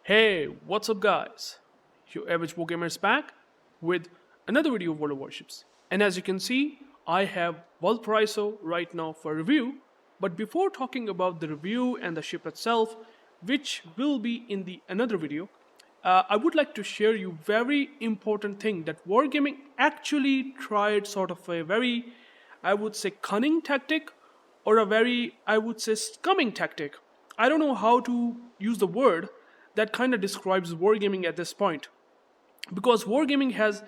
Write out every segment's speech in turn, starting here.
Hey, what's up guys? UrAvgWarGamer is back with another video of World of Warships. And as you can see, I have Valparaiso right now for review. But before talking about the review and the ship itself, which will be in the another video, I would like to share you very important thing that Wargaming actually tried sort of a very, I would say, cunning tactic or a very, I would say, scumming tactic. I don't know how to use the word that kind of describes wargaming at this point, because wargaming has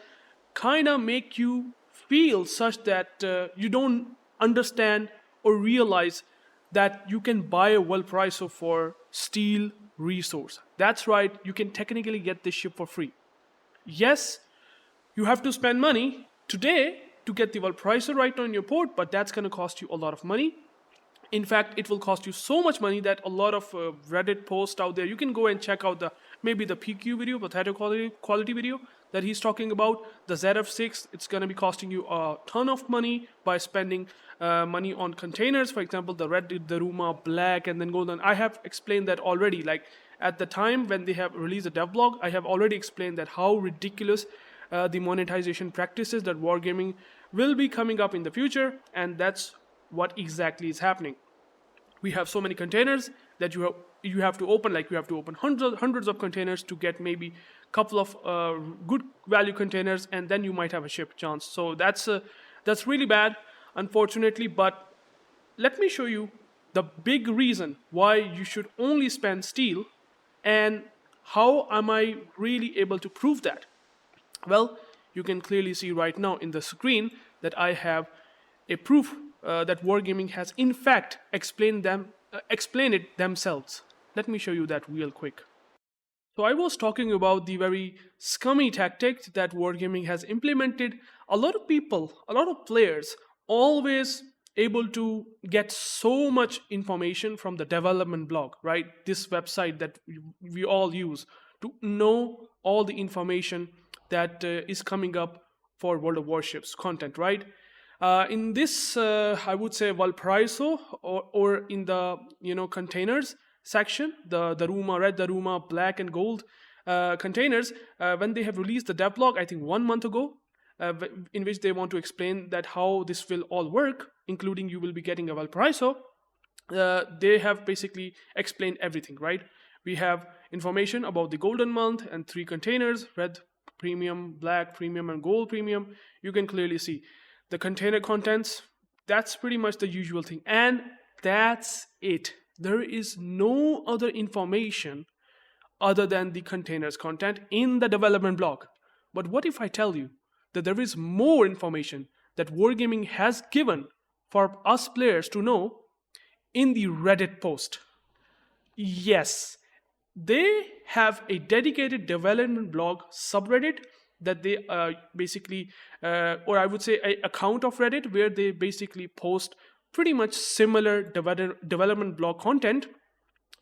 kind of make you feel such that you don't understand or realize that you can buy a Valparaiso for steel resource. That's right, you can technically get this ship for free. Yes, you have to spend money today to get the Valparaiso right now in your port, but that's going to cost you a lot of money. In fact, it will cost you so much money that a lot of Reddit posts out there, you can go and check out maybe the PQ video, potato quality video that he's talking about. The ZF6, it's going to be costing you a ton of money by spending money on containers. For example, the red, the Ruma, black, and then golden. I have explained that already. Like at the time when they have released the devlog, I have already explained that how ridiculous the monetization practices that Wargaming will be coming up in the future, and that's what exactly is happening. We have so many containers that you have to open, like you have to open hundreds of containers to get maybe a couple of good value containers, and then you might have a ship chance. So that's really bad, unfortunately. But let me show you the big reason why you should only spend steel, and how am I really able to prove that? Well, you can clearly see right now in the screen that I have a proof that Wargaming has in fact explained it themselves. Let me show you that real quick. So I was talking about the very scummy tactic that Wargaming has implemented. A lot of people, a lot of players, always able to get so much information from the development blog, right? This website that we all use to know all the information that is coming up for World of Warships content, right? In this, I would say Valparaiso, or in the containers section, the Ruma, red, the Ruma, black and gold containers, when they have released the devlog, I think 1 month ago, in which they want to explain that how this will all work, including you will be getting a Valparaiso. They have basically explained everything, right? We have information about the golden month and 3 containers, red premium, black premium, and gold premium. You can clearly see the container contents. That's pretty much the usual thing, and that's it. There is no other information other than the containers content in the development blog. But what if I tell you that there is more information that Wargaming has given for us players to know in the Reddit post? Yes, they have a dedicated development blog subreddit that they basically, or I would say an account of Reddit where they basically post pretty much similar development blog content,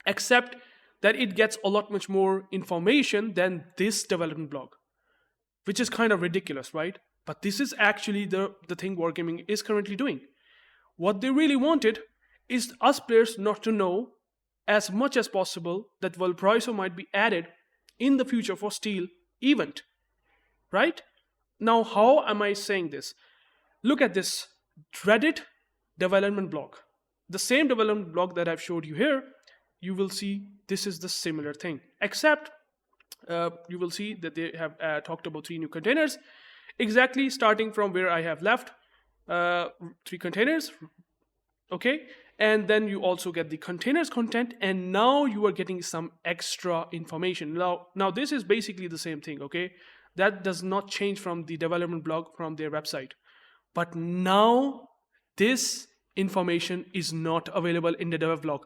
except that it gets a lot much more information than this development blog, which is kind of ridiculous, right? But this is actually the thing Wargaming is currently doing. What they really wanted is us players not to know as much as possible that Valparaiso might be added in the future for Steel event. Right? Now, how am I saying this? Look at this Reddit development blog. The same development blog that I've showed you here, you will see this is the similar thing. Except, you will see that they have talked about 3 new containers. Exactly starting from where I have left. 3 containers. Okay? And then you also get the containers content, and now you are getting some extra information. Now this is basically the same thing, okay? That does not change from the development blog from their website. But now this information is not available in the dev blog.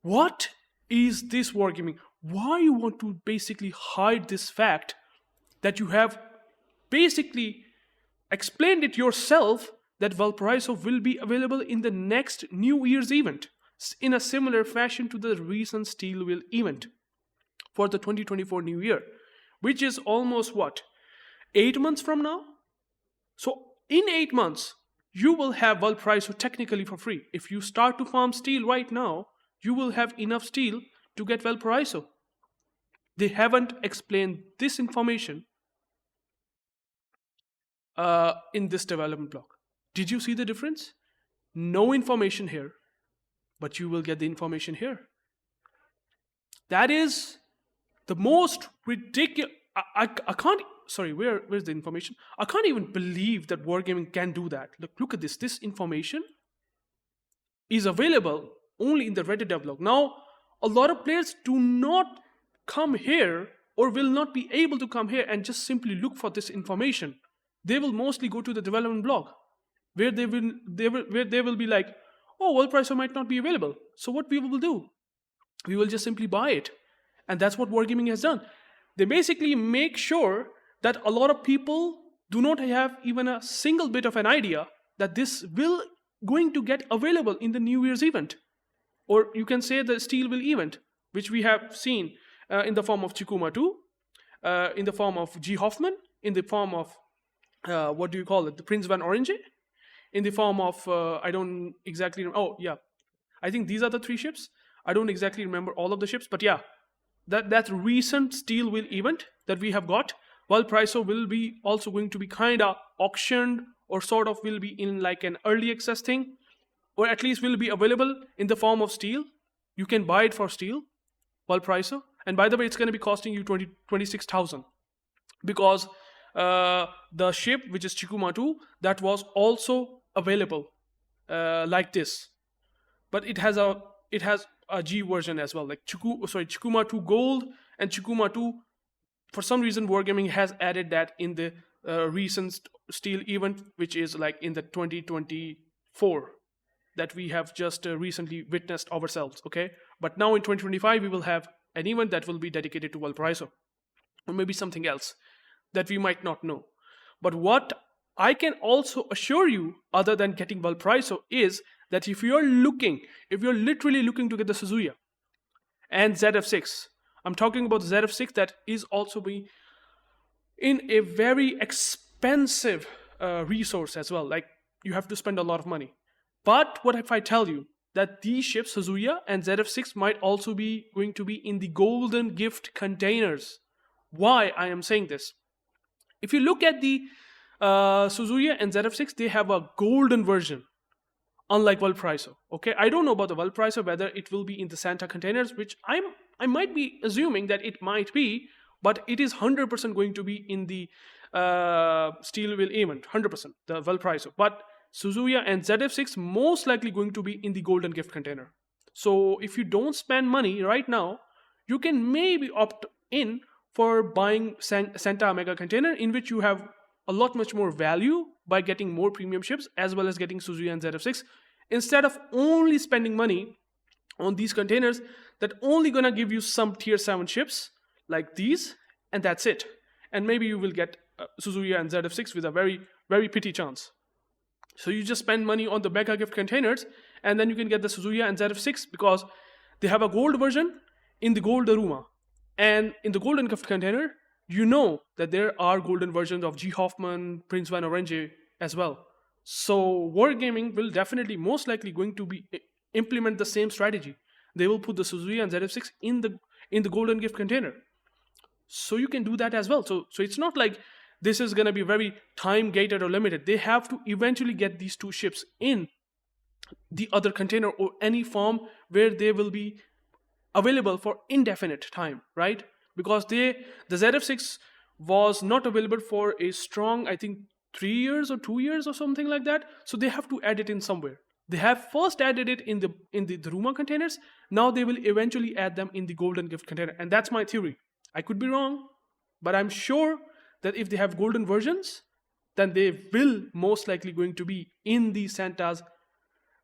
What is this Wargaming? Why you want to basically hide this fact that you have basically explained it yourself that Valparaiso will be available in the next New Year's event in a similar fashion to the recent Steel Wheel event for the 2024 New Year, which is almost what, 8 months from now? So in 8 months, you will have Valparaiso technically for free. If you start to farm steel right now, you will have enough steel to get Valparaiso. They haven't explained this information in this development block. Did you see the difference? No information here, but you will get the information here. That is the most ridiculous. I can't. Sorry, where's the information? I can't even believe that Wargaming can do that. Look at this. This information is available only in the Reddit devlog. Now, a lot of players do not come here or will not be able to come here and just simply look for this information. They will mostly go to the development blog, where they will be like, oh, Valparaiso might not be available. So what we will do? We will just simply buy it. And that's what Wargaming has done. They basically make sure that a lot of people do not have even a single bit of an idea that this will going to get available in the New Year's event. Or you can say the Steel Will event, which we have seen in the form of Chikuma 2, in the form of G. Hoffman, in the form of, what do you call it, the Prince Van Orange, in the form of, I don't exactly, oh yeah, I think these are the 3 ships. I don't exactly remember all of the ships, but yeah, that recent Steel Will event that we have got, Valparaiso will be also going to be kind of auctioned, or sort of will be in like an early access thing, or at least will be available in the form of steel. You can buy it for steel, Valparaiso. And by the way, it's going to be costing you 26,000, because the ship, which is Chikuma 2, that was also available like this, but it has a G version as well, like Chikuma 2 Gold and Chikuma 2. For some reason, Wargaming has added that in the recent Steel event, which is like in the 2024 that we have just recently witnessed ourselves. Okay, but now in 2025 we will have an event that will be dedicated to Valparaiso, or maybe something else that we might not know. But what I can also assure you, other than getting Valparaiso, is that if you're literally looking to get the Suzuya and ZF6, I'm talking about the ZF6 that is also be in a very expensive resource as well. Like, you have to spend a lot of money. But what if I tell you that these ships, Suzuya and ZF6, might also be going to be in the golden gift containers? Why I am saying this? If you look at the Suzuya and ZF6, they have a golden version, unlike Valparaiso. Okay, I don't know about the Valparaiso whether it will be in the Santa containers, which I might be assuming that it might be, but it is 100% going to be in the Steel Will event, 100%, the Valparaiso. But Suzuya and ZF6 most likely going to be in the golden gift container. So if you don't spend money right now, you can maybe opt in for buying Santa Mega container, in which you have a lot much more value by getting more premium ships, as well as getting Suzuya and ZF6, instead of only spending money on these containers that only gonna give you some tier 7 ships like these, and that's it. And maybe you will get Suzuya and ZF6 with a very, very pity chance. So you just spend money on the mega gift containers, and then you can get the Suzuya and ZF6 because they have a gold version in the gold Daruma. And in the golden gift container, you know that there are golden versions of G. Hoffman, Prince Van Orange as well. So Wargaming will definitely, most likely, going to be implement the same strategy. They will put the Suzuya and ZF6 in the golden gift container. So you can do that as well. So it's not like this is going to be very time gated or limited. They have to eventually get these 2 ships in the other container, or any form where they will be available for indefinite time, right? Because the ZF6 was not available for a strong, I think, 3 years or 2 years or something like that. So they have to add it in somewhere. They have first added it in the Daruma containers. Now they will eventually add them in the golden gift container. And that's my theory. I could be wrong, but I'm sure that if they have golden versions, then they will most likely going to be in the Santa's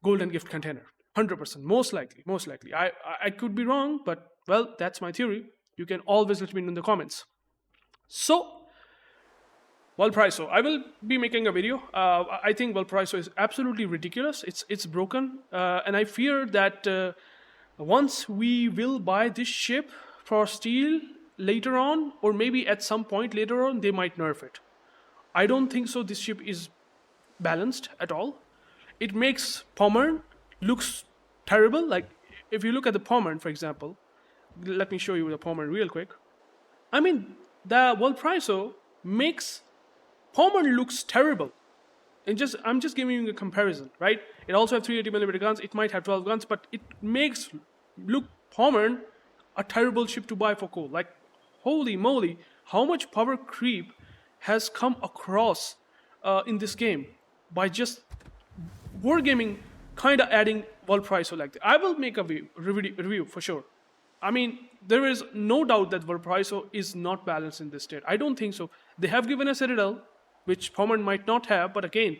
golden gift container. 100%, most likely. I could be wrong, but well, that's my theory. You can always let me know in the comments. So, Valparaiso, I will be making a video. I think Valparaiso is absolutely ridiculous. It's broken, and I fear that once we will buy this ship for steel later on, or maybe at some point later on, they might nerf it. I don't think so. This ship is balanced at all. It makes Pommern looks terrible. Like, if you look at the Pommern, for example, let me show you the Pommern real quick. I mean, the Valparaiso makes Pommern looks terrible. And I'm just giving you a comparison, right? It also have 380mm guns. It might have 12 guns, but it makes look Pommern a terrible ship to buy for coal. Like, holy moly, how much power creep has come across in this game by just Wargaming kind of adding Valparaiso like that. I will make a review for sure. I mean, there is no doubt that Valparaiso is not balanced in this state. I don't think so. They have given a Citadel, which Pommern might not have, but again,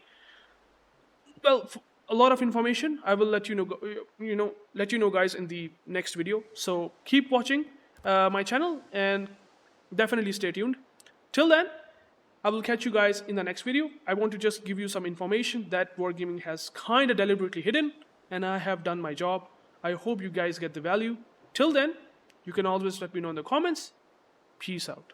well, a lot of information. I will let you know, let you know, guys, in the next video. So keep watching my channel and definitely stay tuned. Till then, I will catch you guys in the next video. I want to just give you some information that Wargaming has kind of deliberately hidden, and I have done my job. I hope you guys get the value. Till then, you can always let me know in the comments. Peace out.